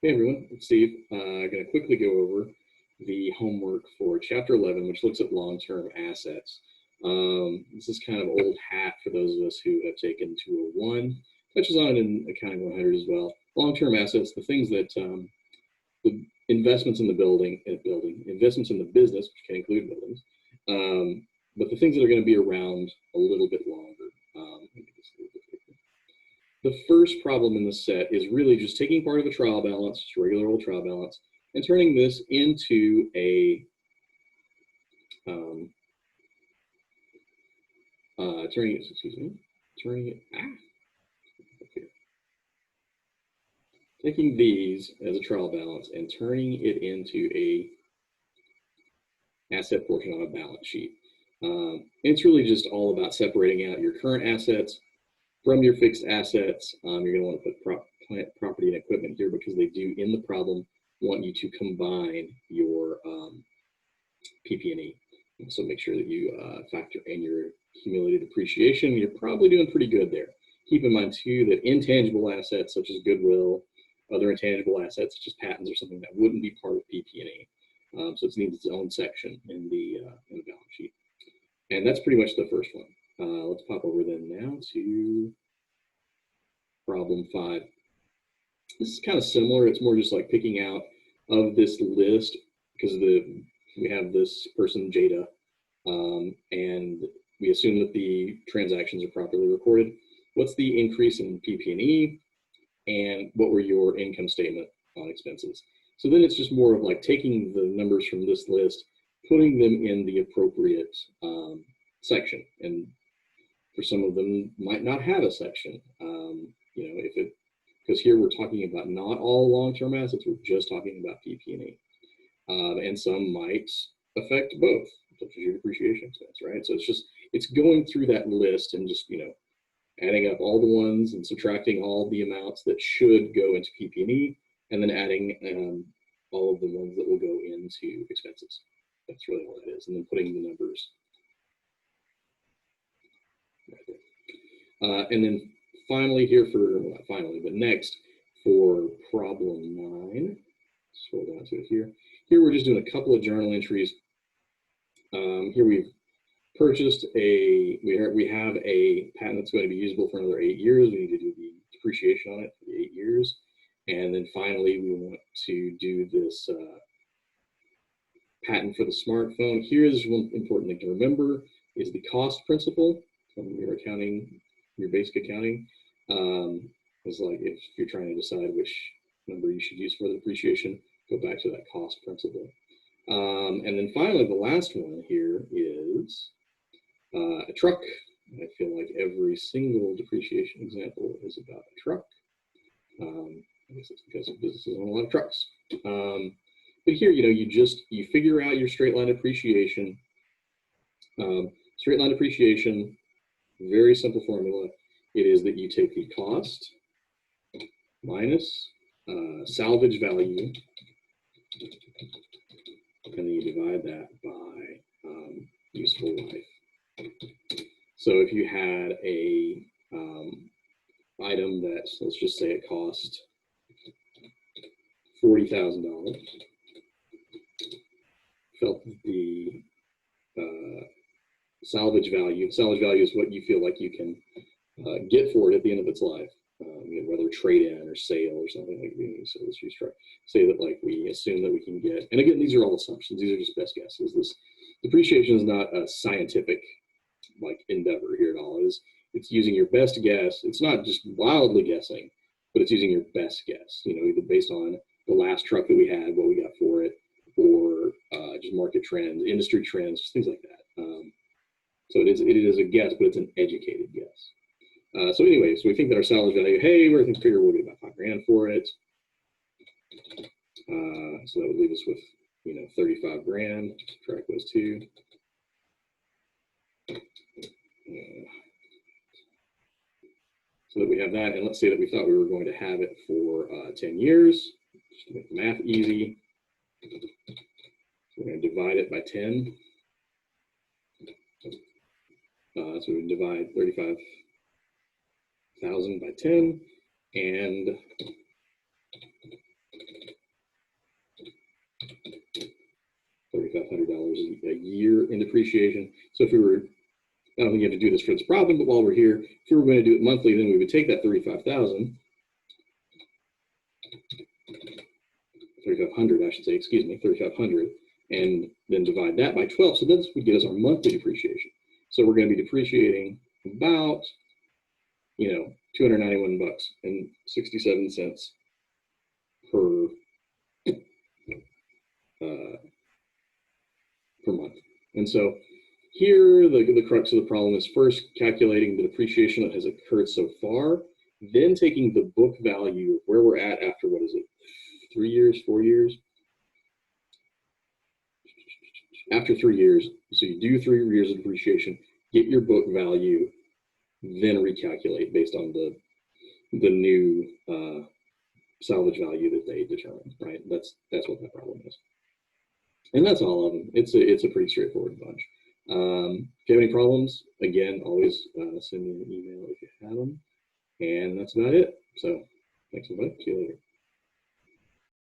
Hey everyone, it's Steve. I'm going to quickly go over the homework for Chapter 11, which looks at long-term assets. This is kind of old hat for those of us who have taken 201. Touches on it in Accounting 100 as well. Long-term assets, the things that the investments in the investments in the business, which can include buildings, but the things that are going to be around a little bit longer. The first problem in the set is really just taking part of a trial balance, just a regular old trial balance, and turning this into a taking these as a trial balance and turning it into a asset portion on a balance sheet. It's really just all about separating out your current assets from your fixed assets. You're going to want to put plant, property, and equipment here because they do, in the problem, want you to combine your PP&E. So make sure that you factor in your accumulated depreciation. You're probably doing pretty good there. Keep in mind, too, that intangible assets such as goodwill, other intangible assets such as patents or something that wouldn't be part of PP&E. So it needs its own section in the balance sheet. And that's pretty much the first one. Let's pop over then now to problem 5. This is kind of similar. It's more just like picking out of this list because we have this person, Jada, and we assume that the transactions are properly recorded. What's the increase in PP&E, and what were your income statement on expenses? So then it's just more of like taking the numbers from this list, putting them in the appropriate section, and for some of them might not have a section. Because here we're talking about not all long-term assets, we're just talking about PP&E. And some might affect both, such as your depreciation expense, right? So it's going through that list and just, adding up all the ones and subtracting all the amounts that should go into PP&E, and then adding all of the ones that will go into expenses. That's really all that is, and then putting the numbers right there. And then finally here not finally, but next for problem 9, scroll down to it here. Here we're just doing a couple of journal entries. Here we've purchased we have a patent that's going to be usable for another 8 years. We need to do the depreciation on it for the 8 years. And then finally, we want to do this patent for the smartphone. Here's one important thing to remember is the cost principle from your accounting, your basic accounting. It's like if you're trying to decide which number you should use for the depreciation, go back to that cost principle. And then finally, the last one here is a truck. I feel like every single depreciation example is about a truck. I guess it's because businesses own a lot of trucks. But here, you figure out your straight line depreciation. Straight line depreciation, very simple formula. It is that you take the cost minus salvage value, and then you divide that by useful life. So if you had a item that, let's just say it cost $40,000, felt the salvage value is what you feel like you can get for it at the end of its life, whether trade-in or sale or something like that. So let's just say that like we assume that we can get, and again, these are all assumptions, these are just best guesses. This depreciation is not a scientific like endeavor here at all. It's using your best guess. It's not just wildly guessing, but it's using your best guess, either based on the last truck that we had, what we got for it, or just market trends, industry trends, just things like that. So it is a guess, but it's an educated guess. So anyway, so we think that our salvage value, hey, we're going to figure we'll get about $5,000 for it. So that would leave us with, $35,000. Subtract those two. So that we have that, and let's say that we thought we were going to have it for 10 years. Just to make the math easy. So we're going to divide it by 10. So we can divide 35,000 by 10, and there's a year in depreciation. So if we were, I don't think you have to do this for this problem, but while we're here, if we were going to do it monthly, then we would take that 35,000, 3,500, I should say, excuse me, 3,500, and then divide that by 12. So this would get us our monthly depreciation. So we're going to be depreciating about, you know, 291 bucks and 67 cents per per month. And so here, the crux of the problem is first calculating the depreciation that has occurred so far, then taking the book value of where we're at after, what is it, 3 years, 4 years? After 3 years, so you do 3 years of depreciation, get your book value, then recalculate based on the new salvage value that they determined, right? That's what that problem is. And that's all of them. It's a pretty straightforward bunch. If you have any problems, again, always send me an email if you have them. And that's about it. So thanks everybody. See you later.